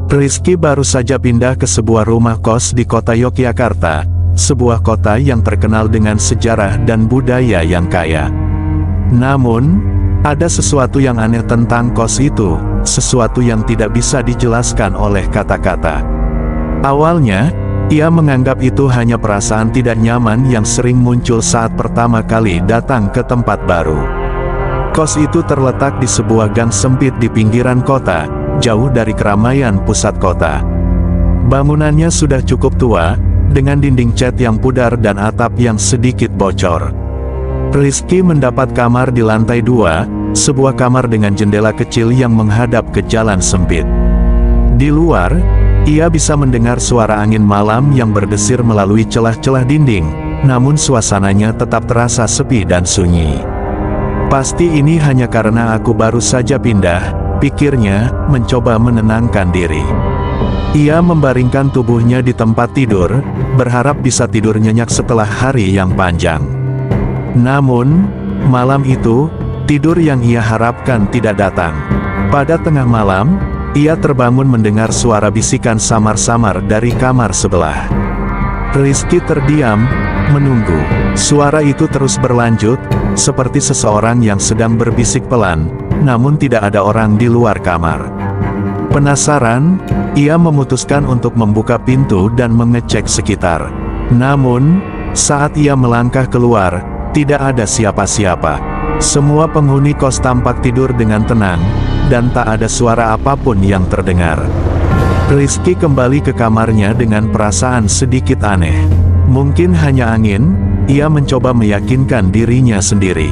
Rizky baru saja pindah ke sebuah rumah kos di kota Yogyakarta, sebuah kota yang terkenal dengan sejarah dan budaya yang kaya. Namun, ada sesuatu yang aneh tentang kos itu, sesuatu yang tidak bisa dijelaskan oleh kata-kata. Awalnya, ia menganggap itu hanya perasaan tidak nyaman yang sering muncul saat pertama kali datang ke tempat baru. Kos itu terletak di sebuah gang sempit di pinggiran kota, jauh dari keramaian pusat kota. Bangunannya sudah cukup tua, dengan dinding cat yang pudar dan atap yang sedikit bocor. Rizky mendapat kamar di lantai 2, sebuah kamar dengan jendela kecil yang menghadap ke jalan sempit. Di luar, ia bisa mendengar suara angin malam yang berdesir melalui celah-celah dinding, namun suasananya tetap terasa sepi dan sunyi. Pasti ini hanya karena aku baru saja pindah, pikirnya, mencoba menenangkan diri. Ia membaringkan tubuhnya di tempat tidur, berharap bisa tidur nyenyak setelah hari yang panjang. Namun, malam itu, tidur yang ia harapkan tidak datang. Pada tengah malam, ia terbangun mendengar suara bisikan samar-samar dari kamar sebelah. Rizky terdiam, menunggu. Suara itu terus berlanjut, seperti seseorang yang sedang berbisik pelan, namun tidak ada orang di luar kamar. Penasaran, ia memutuskan untuk membuka pintu dan mengecek sekitar. Namun, saat ia melangkah keluar, tidak ada siapa-siapa. Semua penghuni kos tampak tidur dengan tenang, dan tak ada suara apapun yang terdengar. Rizky kembali ke kamarnya dengan perasaan sedikit aneh. Mungkin hanya angin, ia mencoba meyakinkan dirinya sendiri.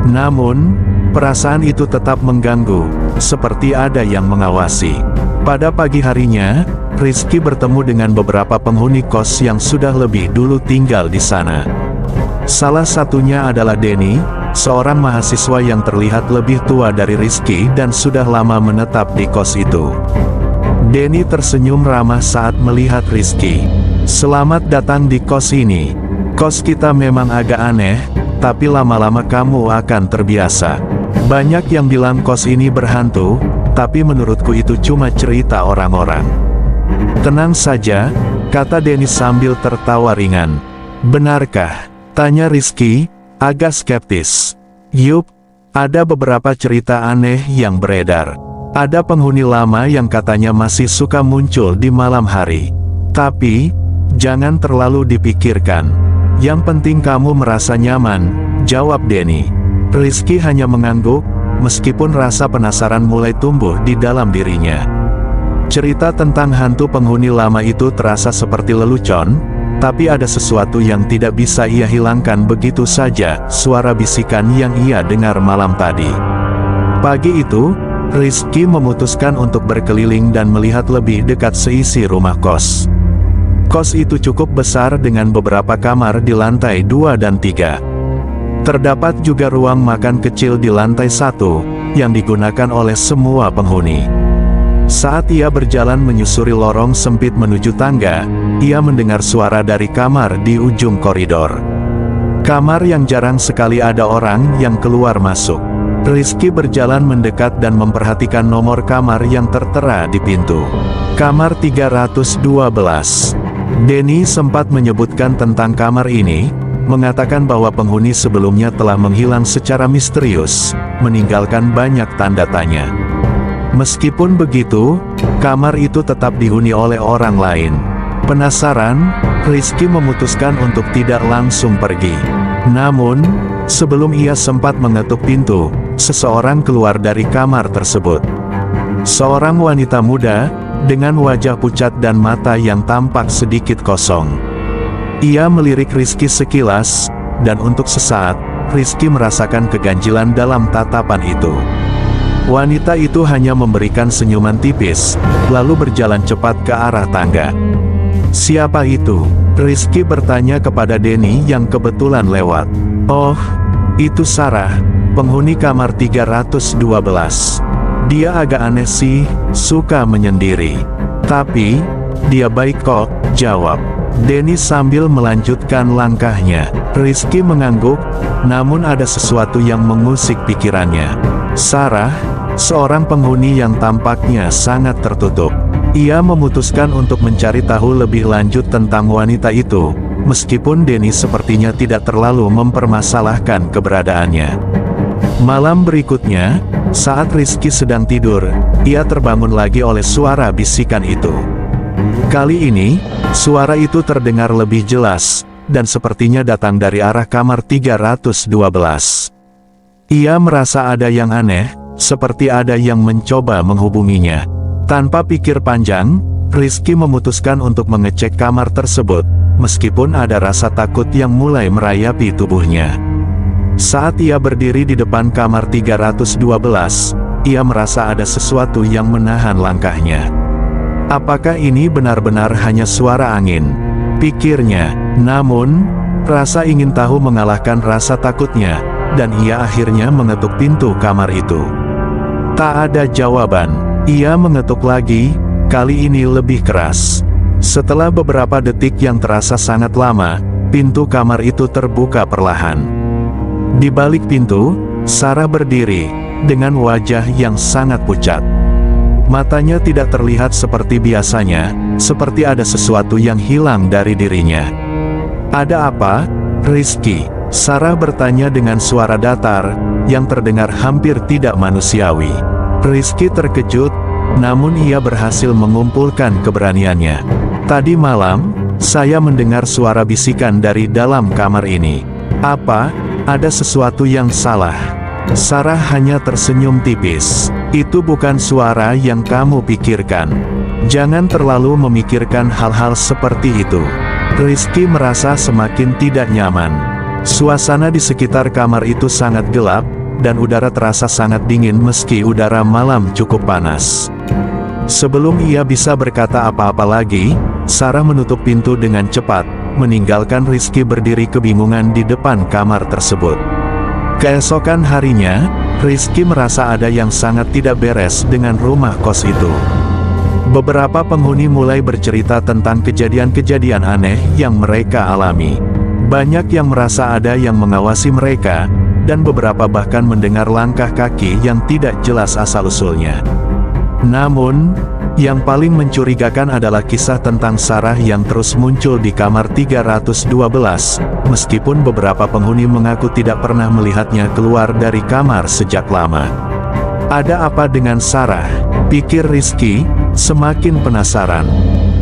Namun, perasaan itu tetap mengganggu, seperti ada yang mengawasi. Pada pagi harinya, Rizky bertemu dengan beberapa penghuni kos yang sudah lebih dulu tinggal di sana. Salah satunya adalah Denny, seorang mahasiswa yang terlihat lebih tua dari Rizky dan sudah lama menetap di kos itu. Denny tersenyum ramah saat melihat Rizky. "Selamat datang di kos ini. Kos kita memang agak aneh, tapi lama-lama kamu akan terbiasa. Banyak yang bilang kos ini berhantu, tapi menurutku itu cuma cerita orang-orang." "Tenang saja," kata Denny sambil tertawa ringan. "Benarkah?" tanya Rizky, agak skeptis. "Yup, ada beberapa cerita aneh yang beredar. Ada penghuni lama yang katanya masih suka muncul di malam hari. Tapi, jangan terlalu dipikirkan. Yang penting kamu merasa nyaman," jawab Denny. Rizky hanya mengangguk, meskipun rasa penasaran mulai tumbuh di dalam dirinya. Cerita tentang hantu penghuni lama itu terasa seperti lelucon, tapi ada sesuatu yang tidak bisa ia hilangkan begitu saja, suara bisikan yang ia dengar malam tadi. Pagi itu, Rizky memutuskan untuk berkeliling dan melihat lebih dekat seisi rumah kos. Kos itu cukup besar dengan beberapa kamar di lantai 2 dan 3. Terdapat juga ruang makan kecil di lantai 1, yang digunakan oleh semua penghuni. Saat ia berjalan menyusuri lorong sempit menuju tangga, ia mendengar suara dari kamar di ujung koridor. Kamar yang jarang sekali ada orang yang keluar masuk. Rizky berjalan mendekat dan memperhatikan nomor kamar yang tertera di pintu. Kamar 312. Denny sempat menyebutkan tentang kamar ini, mengatakan bahwa penghuni sebelumnya telah menghilang secara misterius, meninggalkan banyak tanda tanya. Meskipun begitu, kamar itu tetap dihuni oleh orang lain. Penasaran, Rizky memutuskan untuk tidak langsung pergi. Namun, sebelum ia sempat mengetuk pintu, seseorang keluar dari kamar tersebut. Seorang wanita muda, dengan wajah pucat dan mata yang tampak sedikit kosong. Ia melirik Rizky sekilas, dan untuk sesaat, Rizky merasakan keganjilan dalam tatapan itu. Wanita itu hanya memberikan senyuman tipis, lalu berjalan cepat ke arah tangga. "Siapa itu?" Rizky bertanya kepada Denny yang kebetulan lewat. "Oh, itu Sarah, penghuni kamar 312. Dia agak aneh sih, suka menyendiri. Tapi, dia baik kok," jawab Denny sambil melanjutkan langkahnya. Rizky mengangguk, namun ada sesuatu yang mengusik pikirannya. "Sarah, seorang penghuni yang tampaknya sangat tertutup. Ia memutuskan untuk mencari tahu lebih lanjut tentang wanita itu, meskipun Denny sepertinya tidak terlalu mempermasalahkan keberadaannya. Malam berikutnya, saat Rizky sedang tidur, ia terbangun lagi oleh suara bisikan itu. Kali ini, suara itu terdengar lebih jelas, dan sepertinya datang dari arah kamar 312. Ia merasa ada yang aneh, seperti ada yang mencoba menghubunginya. Tanpa pikir panjang, Rizky memutuskan untuk mengecek kamar tersebut, meskipun ada rasa takut yang mulai merayapi tubuhnya. Saat ia berdiri di depan kamar 312, ia merasa ada sesuatu yang menahan langkahnya. Apakah ini benar-benar hanya suara angin? Pikirnya, namun, rasa ingin tahu mengalahkan rasa takutnya, dan ia akhirnya mengetuk pintu kamar itu. Tak ada jawaban. Ia mengetuk lagi, kali ini lebih keras. Setelah beberapa detik yang terasa sangat lama, pintu kamar itu terbuka perlahan. Di balik pintu, Sarah berdiri, dengan wajah yang sangat pucat. Matanya tidak terlihat seperti biasanya, seperti ada sesuatu yang hilang dari dirinya. "Ada apa, Rizky?" Sarah bertanya dengan suara datar, yang terdengar hampir tidak manusiawi. Rizky terkejut, namun ia berhasil mengumpulkan keberaniannya. "Tadi malam, saya mendengar suara bisikan dari dalam kamar ini. Apa, ada sesuatu yang salah?" Sarah hanya tersenyum tipis. "Itu bukan suara yang kamu pikirkan. Jangan terlalu memikirkan hal-hal seperti itu." Rizky merasa semakin tidak nyaman. Suasana di sekitar kamar itu sangat gelap, dan udara terasa sangat dingin meski udara malam cukup panas. Sebelum ia bisa berkata apa-apa lagi, Sarah menutup pintu dengan cepat, meninggalkan Rizky berdiri kebingungan di depan kamar tersebut. Keesokan harinya, Rizky merasa ada yang sangat tidak beres dengan rumah kos itu. Beberapa penghuni mulai bercerita tentang kejadian-kejadian aneh yang mereka alami. Banyak yang merasa ada yang mengawasi mereka, dan beberapa bahkan mendengar langkah kaki yang tidak jelas asal-usulnya. Namun, yang paling mencurigakan adalah kisah tentang Sarah yang terus muncul di kamar 312, meskipun beberapa penghuni mengaku tidak pernah melihatnya keluar dari kamar sejak lama. "Ada apa dengan Sarah?" pikir Rizky, semakin penasaran.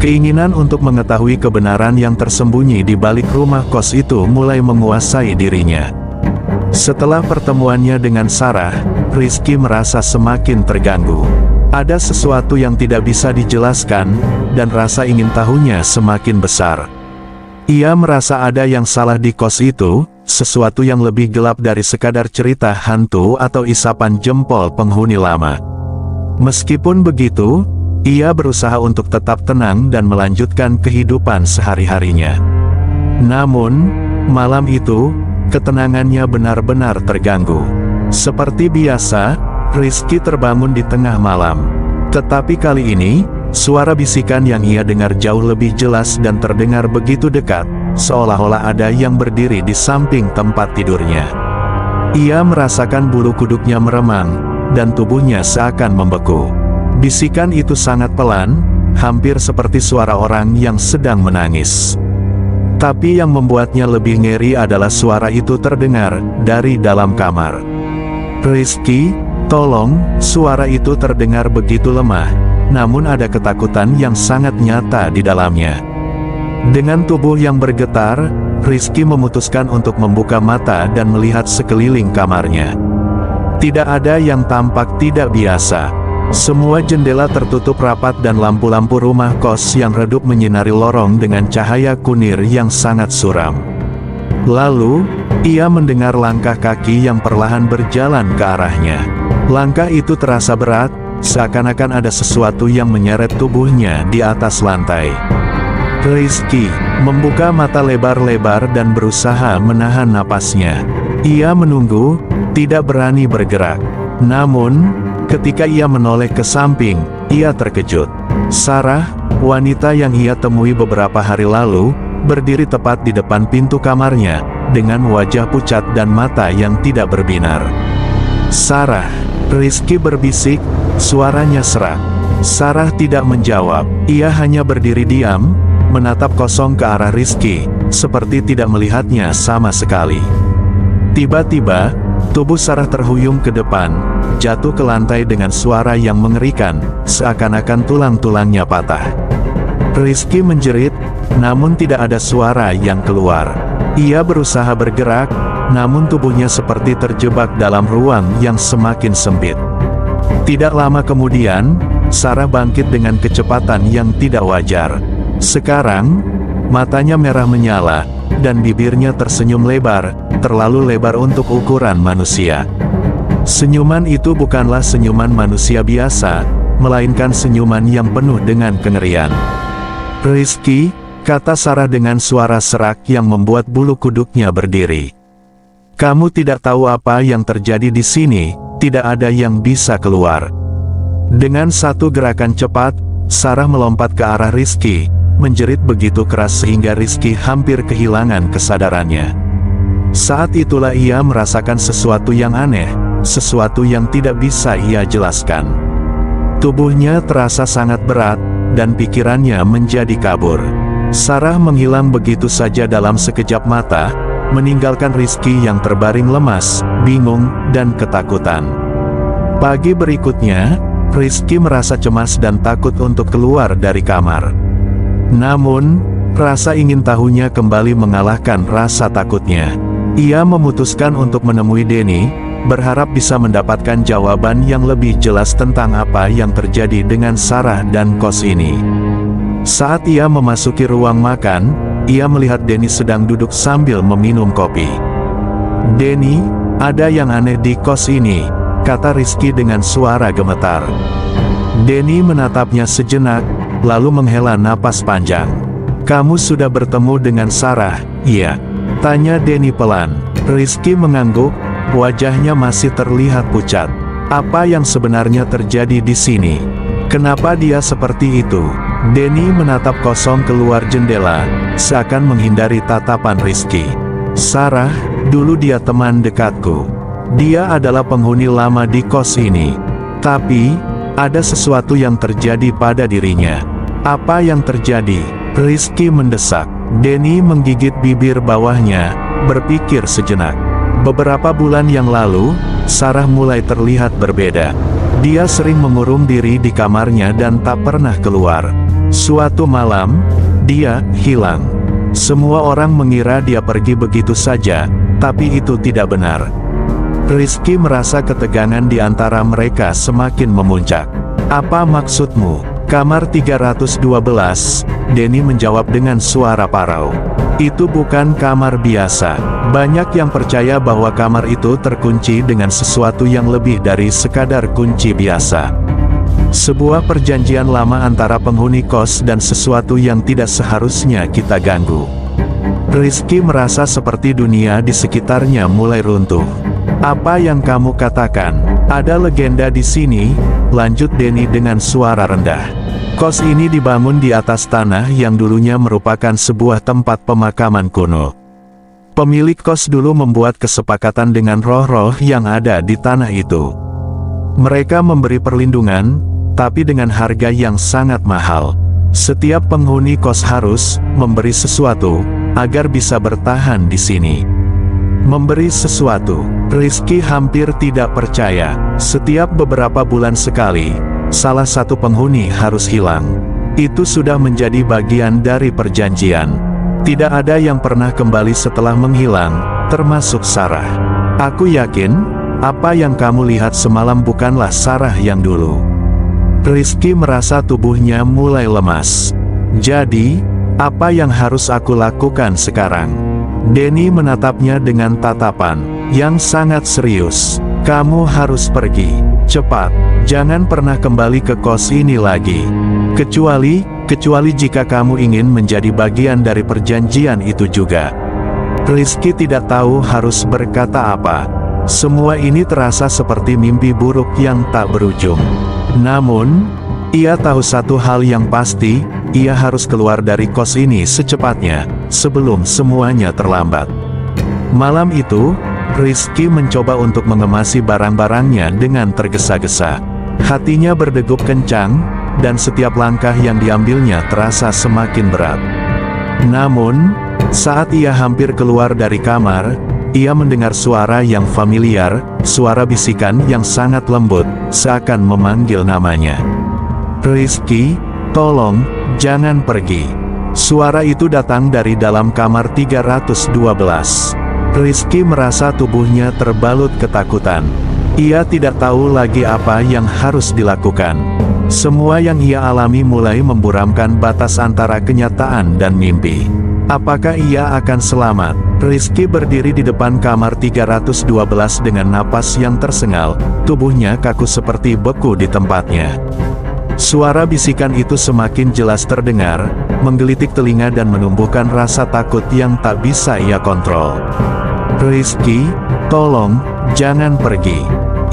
Keinginan untuk mengetahui kebenaran yang tersembunyi di balik rumah kos itu mulai menguasai dirinya. Setelah pertemuannya dengan Sarah, Rizky merasa semakin terganggu. Ada sesuatu yang tidak bisa dijelaskan, dan rasa ingin tahunya semakin besar. Ia merasa ada yang salah di kos itu, sesuatu yang lebih gelap dari sekadar cerita hantu atau isapan jempol penghuni lama. Meskipun begitu, ia berusaha untuk tetap tenang dan melanjutkan kehidupan sehari-harinya. Namun, malam itu, ketenangannya benar-benar terganggu. Seperti biasa, Rizky terbangun di tengah malam. Tetapi kali ini, suara bisikan yang ia dengar jauh lebih jelas dan terdengar begitu dekat, seolah-olah ada yang berdiri di samping tempat tidurnya. Ia merasakan bulu kuduknya meremang, dan tubuhnya seakan membeku. Bisikan itu sangat pelan, hampir seperti suara orang yang sedang menangis. Tapi yang membuatnya lebih ngeri adalah suara itu terdengar dari dalam kamar. "Rizky, tolong!" Suara itu terdengar begitu lemah, namun ada ketakutan yang sangat nyata di dalamnya. Dengan tubuh yang bergetar, Rizky memutuskan untuk membuka mata dan melihat sekeliling kamarnya. Tidak ada yang tampak tidak biasa. Semua jendela tertutup rapat dan lampu-lampu rumah kos yang redup menyinari lorong dengan cahaya kunir yang sangat suram. Lalu, ia mendengar langkah kaki yang perlahan berjalan ke arahnya. Langkah itu terasa berat, seakan-akan ada sesuatu yang menyeret tubuhnya di atas lantai. Rizky membuka mata lebar-lebar dan berusaha menahan napasnya. Ia menunggu, tidak berani bergerak. Namun, ketika ia menoleh ke samping, ia terkejut. Sarah, wanita yang ia temui beberapa hari lalu, berdiri tepat di depan pintu kamarnya, dengan wajah pucat dan mata yang tidak berbinar. "Sarah," Rizky berbisik, suaranya serak. Sarah tidak menjawab, ia hanya berdiri diam, menatap kosong ke arah Rizky, seperti tidak melihatnya sama sekali. Tiba-tiba, tubuh Sarah terhuyung ke depan, jatuh ke lantai dengan suara yang mengerikan, seakan-akan tulang-tulangnya patah. Rizky menjerit, namun tidak ada suara yang keluar. Ia berusaha bergerak, namun tubuhnya seperti terjebak dalam ruang yang semakin sempit. Tidak lama kemudian, Sarah bangkit dengan kecepatan yang tidak wajar. Sekarang, matanya merah menyala, dan bibirnya tersenyum lebar, terlalu lebar untuk ukuran manusia. Senyuman itu bukanlah senyuman manusia biasa, melainkan senyuman yang penuh dengan kengerian. "Rizky," kata Sarah dengan suara serak yang membuat bulu kuduknya berdiri. "Kamu tidak tahu apa yang terjadi di sini, tidak ada yang bisa keluar." Dengan satu gerakan cepat, Sarah melompat ke arah Rizky, menjerit begitu keras sehingga Rizky hampir kehilangan kesadarannya. Saat itulah ia merasakan sesuatu yang aneh, sesuatu yang tidak bisa ia jelaskan. Tubuhnya terasa sangat berat, dan pikirannya menjadi kabur. Sarah menghilang begitu saja dalam sekejap mata, meninggalkan Rizky yang terbaring lemas, bingung, dan ketakutan. Pagi berikutnya, Rizky merasa cemas dan takut untuk keluar dari kamar. Namun, rasa ingin tahunya kembali mengalahkan rasa takutnya. Ia memutuskan untuk menemui Denny, berharap bisa mendapatkan jawaban yang lebih jelas tentang apa yang terjadi dengan Sarah dan kos ini. Saat ia memasuki ruang makan, ia melihat Denny sedang duduk sambil meminum kopi. "Denny, ada yang aneh di kos ini," kata Rizky dengan suara gemetar. Denny menatapnya sejenak, lalu menghela napas panjang. "Kamu sudah bertemu dengan Sarah, iya?" tanya Denny pelan. Rizky mengangguk, wajahnya masih terlihat pucat. "Apa yang sebenarnya terjadi di sini? Kenapa dia seperti itu?" Denny menatap kosong keluar jendela, seakan menghindari tatapan Rizky. "Sarah, dulu dia teman dekatku. Dia adalah penghuni lama di kos ini. Tapi, ada sesuatu yang terjadi pada dirinya." "Apa yang terjadi?" Rizky mendesak. Denny menggigit bibir bawahnya, berpikir sejenak. Beberapa bulan yang lalu, Sarah mulai terlihat berbeda. Dia sering mengurung diri di kamarnya dan tak pernah keluar. Suatu malam, dia hilang. Semua orang mengira dia pergi begitu saja, tapi itu tidak benar. Rizky merasa ketegangan di antara mereka semakin memuncak. "Apa maksudmu?" "Kamar 312, Denny menjawab dengan suara parau. "Itu bukan kamar biasa. Banyak yang percaya bahwa kamar itu terkunci dengan sesuatu yang lebih dari sekadar kunci biasa. Sebuah perjanjian lama antara penghuni kos dan sesuatu yang tidak seharusnya kita ganggu." Rizky merasa seperti dunia di sekitarnya mulai runtuh. "Apa yang kamu katakan? Ada legenda di sini," lanjut Denny dengan suara rendah. "Kos ini dibangun di atas tanah yang dulunya merupakan sebuah tempat pemakaman kuno. Pemilik kos dulu membuat kesepakatan dengan roh-roh yang ada di tanah itu. Mereka memberi perlindungan, tapi dengan harga yang sangat mahal. Setiap penghuni kos harus memberi sesuatu agar bisa bertahan di sini." Memberi sesuatu. Rizky hampir tidak percaya. Setiap beberapa bulan sekali, salah satu penghuni harus hilang. Itu sudah menjadi bagian dari perjanjian. Tidak ada yang pernah kembali setelah menghilang, termasuk Sarah. "Aku yakin, apa yang kamu lihat semalam bukanlah Sarah yang dulu." Rizky merasa tubuhnya mulai lemas. "Jadi, apa yang harus aku lakukan sekarang?" Denny menatapnya dengan tatapan yang sangat serius. "Kamu harus pergi. Cepat. Jangan pernah kembali ke kos ini lagi. Kecuali jika kamu ingin menjadi bagian dari perjanjian itu juga." Rizky tidak tahu harus berkata apa. Semua ini terasa seperti mimpi buruk yang tak berujung. Namun, ia tahu satu hal yang pasti, ia harus keluar dari kos ini secepatnya, sebelum semuanya terlambat. Malam itu, Rizky mencoba untuk mengemasi barang-barangnya dengan tergesa-gesa. Hatinya berdegup kencang, dan setiap langkah yang diambilnya terasa semakin berat. Namun, saat ia hampir keluar dari kamar, ia mendengar suara yang familiar, suara bisikan yang sangat lembut, seakan memanggil namanya. "Rizky, tolong, jangan pergi." Suara itu datang dari dalam kamar 312. Rizky merasa tubuhnya terbalut ketakutan. Ia tidak tahu lagi apa yang harus dilakukan. Semua yang ia alami mulai memburamkan batas antara kenyataan dan mimpi. Apakah ia akan selamat? Rizky berdiri di depan kamar 312 dengan napas yang tersengal, tubuhnya kaku seperti beku di tempatnya. Suara bisikan itu semakin jelas terdengar, menggelitik telinga dan menumbuhkan rasa takut yang tak bisa ia kontrol. "Rizky, tolong, jangan pergi."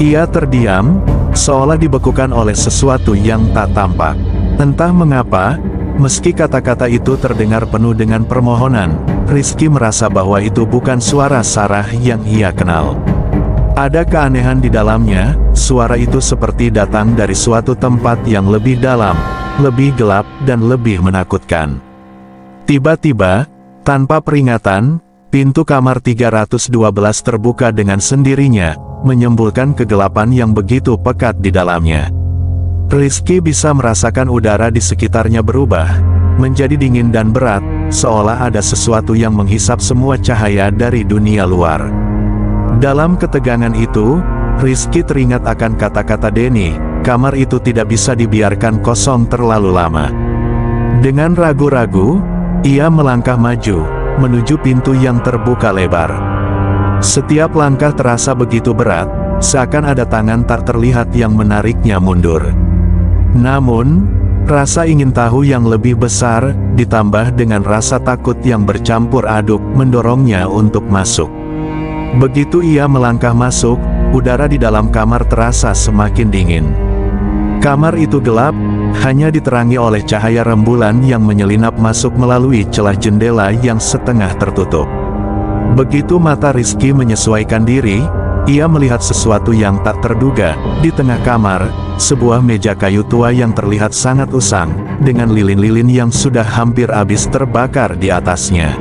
Ia terdiam, seolah dibekukan oleh sesuatu yang tak tampak. Entah mengapa, meski kata-kata itu terdengar penuh dengan permohonan, Rizky merasa bahwa itu bukan suara Sarah yang ia kenal. Ada keanehan di dalamnya, suara itu seperti datang dari suatu tempat yang lebih dalam, lebih gelap dan lebih menakutkan. Tiba-tiba, tanpa peringatan, pintu kamar 312 terbuka dengan sendirinya, menyembulkan kegelapan yang begitu pekat di dalamnya. Rizky bisa merasakan udara di sekitarnya berubah, menjadi dingin dan berat, seolah ada sesuatu yang menghisap semua cahaya dari dunia luar. Dalam ketegangan itu, Rizky teringat akan kata-kata Denny, kamar itu tidak bisa dibiarkan kosong terlalu lama. Dengan ragu-ragu, ia melangkah maju, menuju pintu yang terbuka lebar. Setiap langkah terasa begitu berat, seakan ada tangan tak terlihat yang menariknya mundur. Namun, rasa ingin tahu yang lebih besar, ditambah dengan rasa takut yang bercampur aduk, mendorongnya untuk masuk. Begitu ia melangkah masuk, udara di dalam kamar terasa semakin dingin. Kamar itu gelap, hanya diterangi oleh cahaya rembulan yang menyelinap masuk melalui celah jendela yang setengah tertutup. Begitu mata Rizky menyesuaikan diri, ia melihat sesuatu yang tak terduga. Di tengah kamar, sebuah meja kayu tua yang terlihat sangat usang, dengan lilin-lilin yang sudah hampir habis terbakar di atasnya.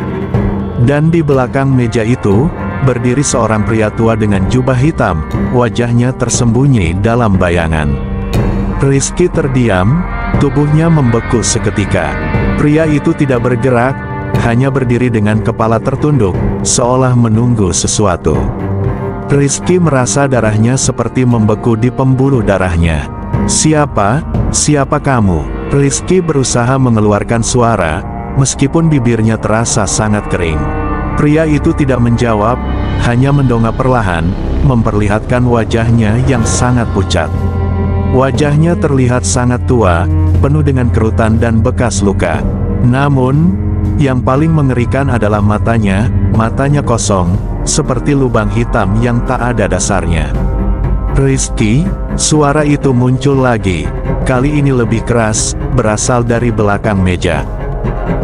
Dan di belakang meja itu, berdiri seorang pria tua dengan jubah hitam, wajahnya tersembunyi dalam bayangan. Rizky terdiam, tubuhnya membeku seketika. Pria itu tidak bergerak, hanya berdiri dengan kepala tertunduk, seolah menunggu sesuatu. Rizky merasa darahnya seperti membeku di pembuluh darahnya. Siapa kamu?" Rizky berusaha mengeluarkan suara, meskipun bibirnya terasa sangat kering. Pria itu tidak menjawab, hanya mendongak perlahan, memperlihatkan wajahnya yang sangat pucat. Wajahnya terlihat sangat tua, penuh dengan kerutan dan bekas luka. Namun, yang paling mengerikan adalah matanya kosong, seperti lubang hitam yang tak ada dasarnya. "Rizky," suara itu muncul lagi, kali ini lebih keras, berasal dari belakang meja.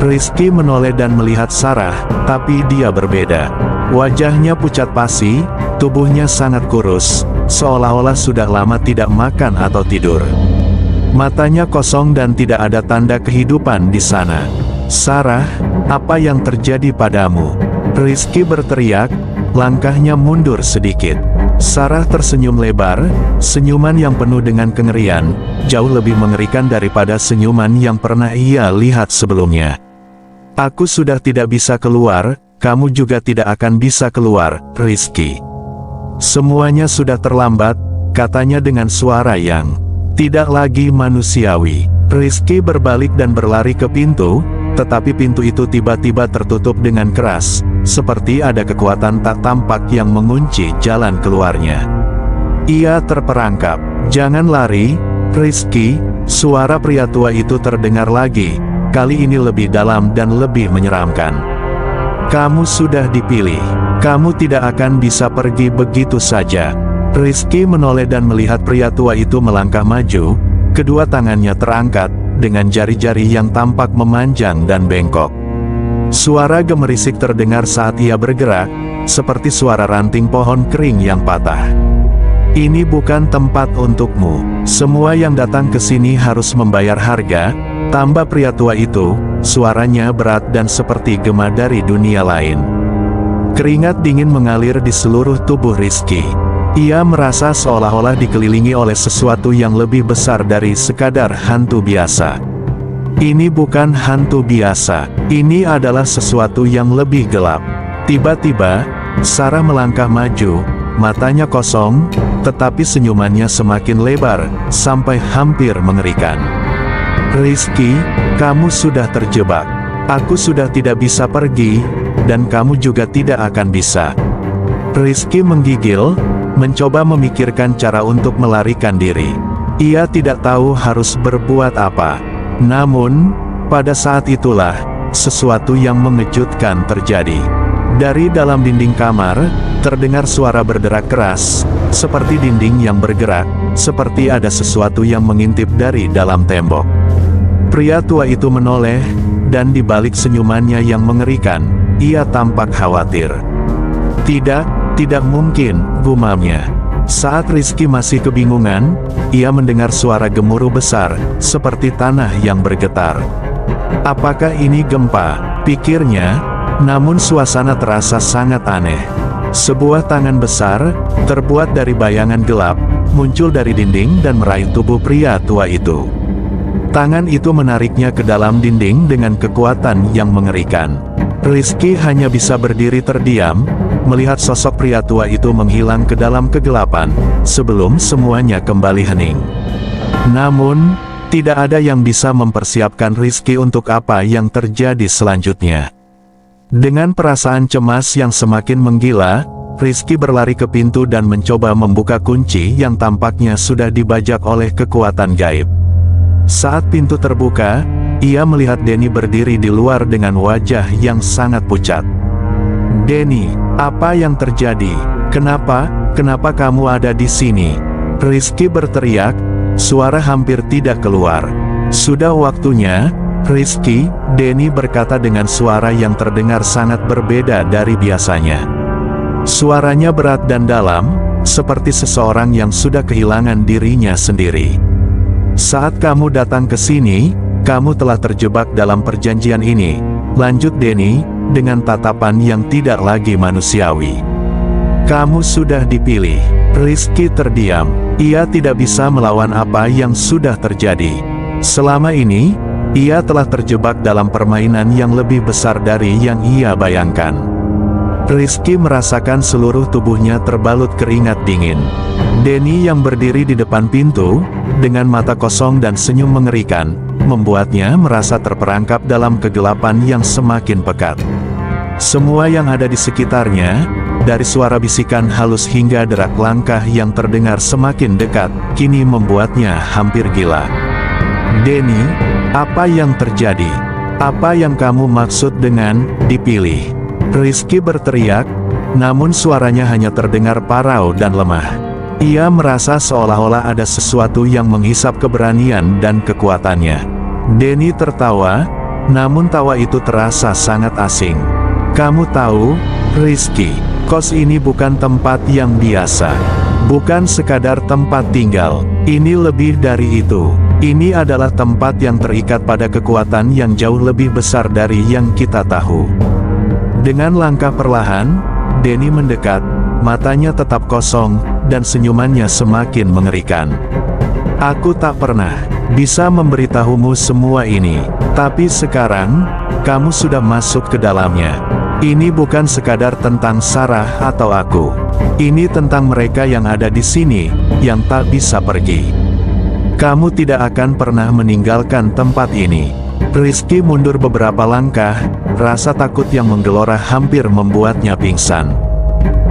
Rizky menoleh dan melihat Sarah, tapi dia berbeda. Wajahnya pucat pasi, tubuhnya sangat kurus, seolah-olah sudah lama tidak makan atau tidur. Matanya kosong dan tidak ada tanda kehidupan di sana. "Sarah, apa yang terjadi padamu?" Rizky berteriak, langkahnya mundur sedikit. Sarah tersenyum lebar, senyuman yang penuh dengan kengerian, jauh lebih mengerikan daripada senyuman yang pernah ia lihat sebelumnya. "Aku sudah tidak bisa keluar, kamu juga tidak akan bisa keluar, Rizky. Semuanya sudah terlambat," katanya dengan suara yang tidak lagi manusiawi. Rizky berbalik dan berlari ke pintu, tetapi pintu itu tiba-tiba tertutup dengan keras, seperti ada kekuatan tak tampak yang mengunci jalan keluarnya. Ia terperangkap. "Jangan lari, Rizky," suara pria tua itu terdengar lagi, kali ini lebih dalam dan lebih menyeramkan. "Kamu sudah dipilih. Kamu tidak akan bisa pergi begitu saja." Rizky menoleh dan melihat pria tua itu melangkah maju, kedua tangannya terangkat, dengan jari-jari yang tampak memanjang dan bengkok. Suara gemerisik terdengar saat ia bergerak, seperti suara ranting pohon kering yang patah. Ini bukan tempat untukmu. Semua yang datang ke sini harus membayar harga, tambah pria tua itu, suaranya berat dan seperti gema dari dunia lain. Keringat dingin mengalir di seluruh tubuh Rizky. Ia merasa seolah-olah dikelilingi oleh sesuatu yang lebih besar dari sekadar hantu biasa. Ini bukan hantu biasa, ini adalah sesuatu yang lebih gelap. Tiba-tiba, Sarah melangkah maju, matanya kosong, tetapi senyumannya semakin lebar, sampai hampir mengerikan. Rizky, kamu sudah terjebak. Aku sudah tidak bisa pergi, dan kamu juga tidak akan bisa. Rizky menggigil, mencoba memikirkan cara untuk melarikan diri. Ia tidak tahu harus berbuat apa. Namun, pada saat itulah, sesuatu yang mengejutkan terjadi. Dari dalam dinding kamar, terdengar suara berderak keras, seperti dinding yang bergerak, seperti ada sesuatu yang mengintip dari dalam tembok. Pria tua itu menoleh, dan di balik senyumannya yang mengerikan, ia tampak khawatir. Tidak mungkin, gumamnya. Saat Rizky masih kebingungan, ia mendengar suara gemuruh besar, seperti tanah yang bergetar. Apakah ini gempa? Pikirnya, namun suasana terasa sangat aneh. Sebuah tangan besar, terbuat dari bayangan gelap, muncul dari dinding dan meraih tubuh pria tua itu. Tangan itu menariknya ke dalam dinding dengan kekuatan yang mengerikan. Rizky hanya bisa berdiri terdiam, melihat sosok pria tua itu menghilang ke dalam kegelapan, sebelum semuanya kembali hening. Namun, tidak ada yang bisa mempersiapkan Rizky untuk apa yang terjadi selanjutnya. Dengan perasaan cemas yang semakin menggila, Rizky berlari ke pintu dan mencoba membuka kunci yang tampaknya sudah dibajak oleh kekuatan gaib. Saat pintu terbuka, ia melihat Denny berdiri di luar dengan wajah yang sangat pucat. "Denny, apa yang terjadi? Kenapa kamu ada di sini?" Rizky berteriak, suara hampir tidak keluar. "Sudah waktunya, Rizky," Denny berkata dengan suara yang terdengar sangat berbeda dari biasanya. Suaranya berat dan dalam, seperti seseorang yang sudah kehilangan dirinya sendiri. "Saat kamu datang ke sini, kamu telah terjebak dalam perjanjian ini," lanjut Denny, dengan tatapan yang tidak lagi manusiawi. "Kamu sudah dipilih." Rizky terdiam. Ia tidak bisa melawan apa yang sudah terjadi. Selama ini, ia telah terjebak dalam permainan yang lebih besar dari yang ia bayangkan. Rizky merasakan seluruh tubuhnya terbalut keringat dingin. Denny yang berdiri di depan pintu, dengan mata kosong dan senyum mengerikan, membuatnya merasa terperangkap dalam kegelapan yang semakin pekat. Semua yang ada di sekitarnya, dari suara bisikan halus hingga derak langkah yang terdengar semakin dekat, kini membuatnya hampir gila. "Denny, apa yang terjadi? Apa yang kamu maksud dengan dipilih?" Rizky berteriak, namun suaranya hanya terdengar parau dan lemah. Ia merasa seolah-olah ada sesuatu yang menghisap keberanian dan kekuatannya. Denny tertawa, namun tawa itu terasa sangat asing. "Kamu tahu, Rizky, kos ini bukan tempat yang biasa. Bukan sekadar tempat tinggal. Ini lebih dari itu. Ini adalah tempat yang terikat pada kekuatan yang jauh lebih besar dari yang kita tahu." Dengan langkah perlahan, Denny mendekat, matanya tetap kosong, dan senyumannya semakin mengerikan. "Aku tak pernah bisa memberitahumu semua ini, tapi sekarang, kamu sudah masuk ke dalamnya. Ini bukan sekadar tentang Sarah atau aku. Ini tentang mereka yang ada di sini, yang tak bisa pergi. Kamu tidak akan pernah meninggalkan tempat ini." Rizky mundur beberapa langkah, rasa takut yang menggelora hampir membuatnya pingsan.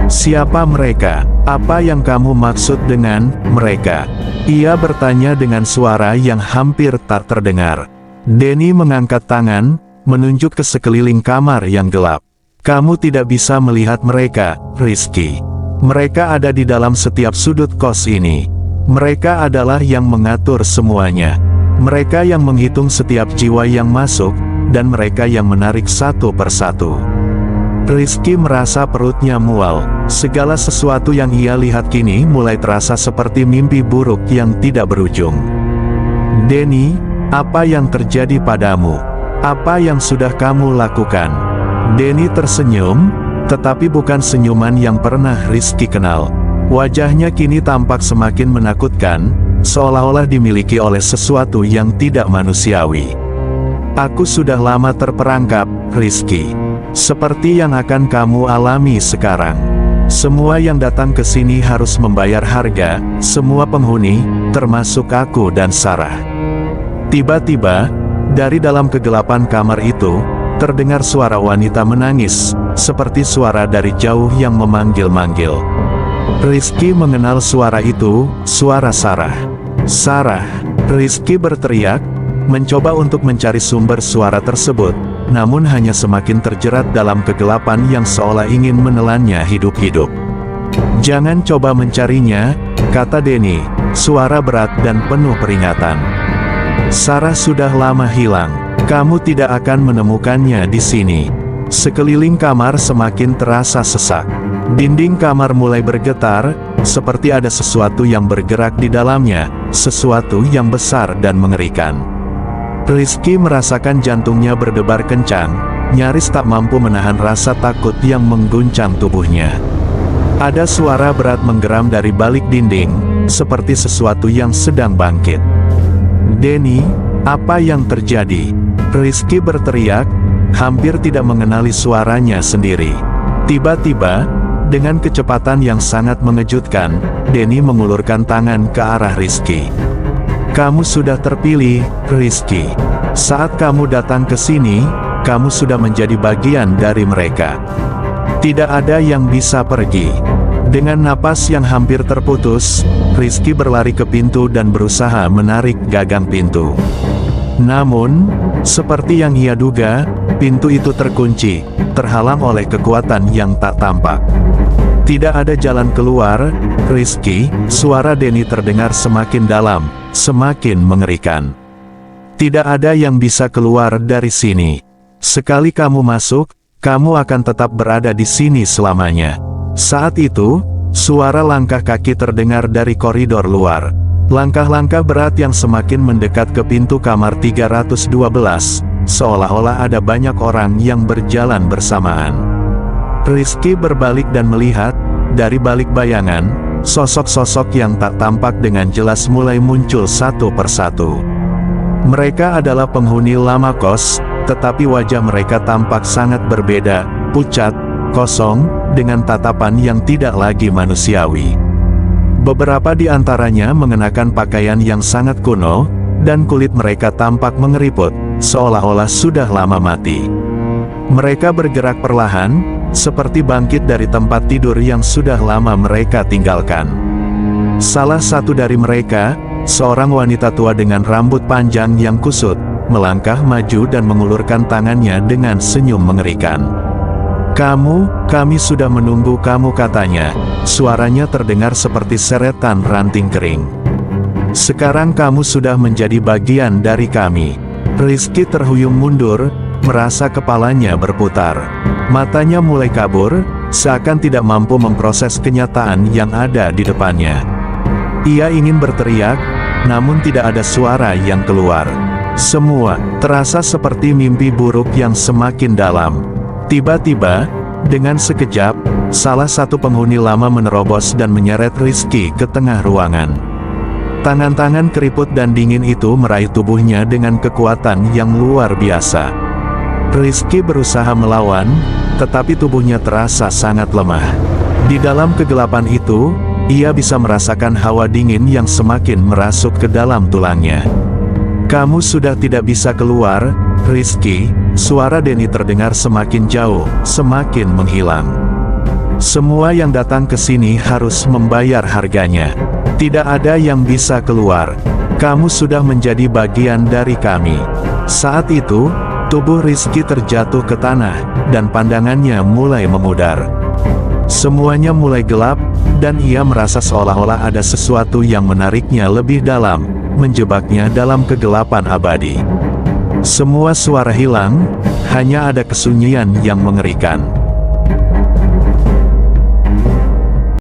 "Siapa mereka? Apa yang kamu maksud dengan mereka?" Ia bertanya dengan suara yang hampir tak terdengar. Denny mengangkat tangan, menunjuk ke sekeliling kamar yang gelap. "Kamu tidak bisa melihat mereka, Rizky. Mereka ada di dalam setiap sudut kos ini. Mereka adalah yang mengatur semuanya. Mereka yang menghitung setiap jiwa yang masuk, dan mereka yang menarik satu persatu. Rizky merasa perutnya mual. Segala sesuatu yang ia lihat kini mulai terasa seperti mimpi buruk yang tidak berujung. "Denny, apa yang terjadi padamu? Apa yang sudah kamu lakukan?" Denny tersenyum, tetapi bukan senyuman yang pernah Rizky kenal. Wajahnya kini tampak semakin menakutkan, seolah-olah dimiliki oleh sesuatu yang tidak manusiawi. "Aku sudah lama terperangkap, Rizky. Seperti yang akan kamu alami sekarang. Semua yang datang ke sini harus membayar harga, semua penghuni, termasuk aku dan Sarah." Tiba-tiba, dari dalam kegelapan kamar itu, terdengar suara wanita menangis, seperti suara dari jauh yang memanggil-manggil. Rizky mengenal suara itu, suara Sarah. "Sarah!" Rizky berteriak, mencoba untuk mencari sumber suara tersebut, namun hanya semakin terjerat dalam kegelapan yang seolah ingin menelannya hidup-hidup. "Jangan coba mencarinya," kata Denny, suara berat dan penuh peringatan. "Sarah sudah lama hilang. Kamu tidak akan menemukannya di sini." Sekeliling kamar semakin terasa sesak. Dinding kamar mulai bergetar, seperti ada sesuatu yang bergerak di dalamnya, sesuatu yang besar dan mengerikan. Rizky merasakan jantungnya berdebar kencang, nyaris tak mampu menahan rasa takut yang mengguncang tubuhnya. Ada suara berat menggeram dari balik dinding, seperti sesuatu yang sedang bangkit. "Denny, apa yang terjadi?" Rizky berteriak, hampir tidak mengenali suaranya sendiri. Tiba-tiba, dengan kecepatan yang sangat mengejutkan, Denny mengulurkan tangan ke arah Rizky. "Kamu sudah terpilih, Rizky. Saat kamu datang ke sini, kamu sudah menjadi bagian dari mereka. Tidak ada yang bisa pergi." Dengan napas yang hampir terputus, Rizky berlari ke pintu dan berusaha menarik gagang pintu. Namun, seperti yang ia duga, pintu itu terkunci, terhalang oleh kekuatan yang tak tampak. "Tidak ada jalan keluar, Rizky," suara Denny terdengar semakin dalam, semakin mengerikan. "Tidak ada yang bisa keluar dari sini. Sekali kamu masuk, kamu akan tetap berada di sini selamanya." Saat itu, suara langkah kaki terdengar dari koridor luar. Langkah-langkah berat yang semakin mendekat ke pintu kamar 312, seolah-olah ada banyak orang yang berjalan bersamaan. Rizky berbalik dan melihat, dari balik bayangan, sosok-sosok yang tak tampak dengan jelas mulai muncul satu persatu. Mereka adalah penghuni lama kos, tetapi wajah mereka tampak sangat berbeda, pucat, kosong, dengan tatapan yang tidak lagi manusiawi. Beberapa di antaranya mengenakan pakaian yang sangat kuno, dan kulit mereka tampak mengeriput, seolah-olah sudah lama mati. Mereka bergerak perlahan, seperti bangkit dari tempat tidur yang sudah lama mereka tinggalkan. Salah satu dari mereka, seorang wanita tua dengan rambut panjang yang kusut, melangkah maju dan mengulurkan tangannya dengan senyum mengerikan. Kami sudah menunggu kamu," katanya. Suaranya terdengar seperti seretan ranting kering. "Sekarang kamu sudah menjadi bagian dari kami." Rizky terhuyung mundur, merasa kepalanya berputar. Matanya mulai kabur, seakan tidak mampu memproses kenyataan yang ada di depannya. Ia ingin berteriak, namun tidak ada suara yang keluar. Semua terasa seperti mimpi buruk yang semakin dalam. Tiba-tiba, dengan sekejap, salah satu penghuni lama menerobos dan menyeret Rizky ke tengah ruangan. Tangan-tangan keriput dan dingin itu meraih tubuhnya dengan kekuatan yang luar biasa. Rizky berusaha melawan, tetapi tubuhnya terasa sangat lemah. Di dalam kegelapan itu, ia bisa merasakan hawa dingin yang semakin merasuk ke dalam tulangnya. "Kamu sudah tidak bisa keluar, Rizky," suara Denny terdengar semakin jauh, semakin menghilang. "Semua yang datang ke sini harus membayar harganya. Tidak ada yang bisa keluar. Kamu sudah menjadi bagian dari kami." Saat itu, tubuh Rizky terjatuh ke tanah, dan pandangannya mulai memudar. Semuanya mulai gelap, dan ia merasa seolah-olah ada sesuatu yang menariknya lebih dalam, menjebaknya dalam kegelapan abadi. Semua suara hilang, hanya ada kesunyian yang mengerikan.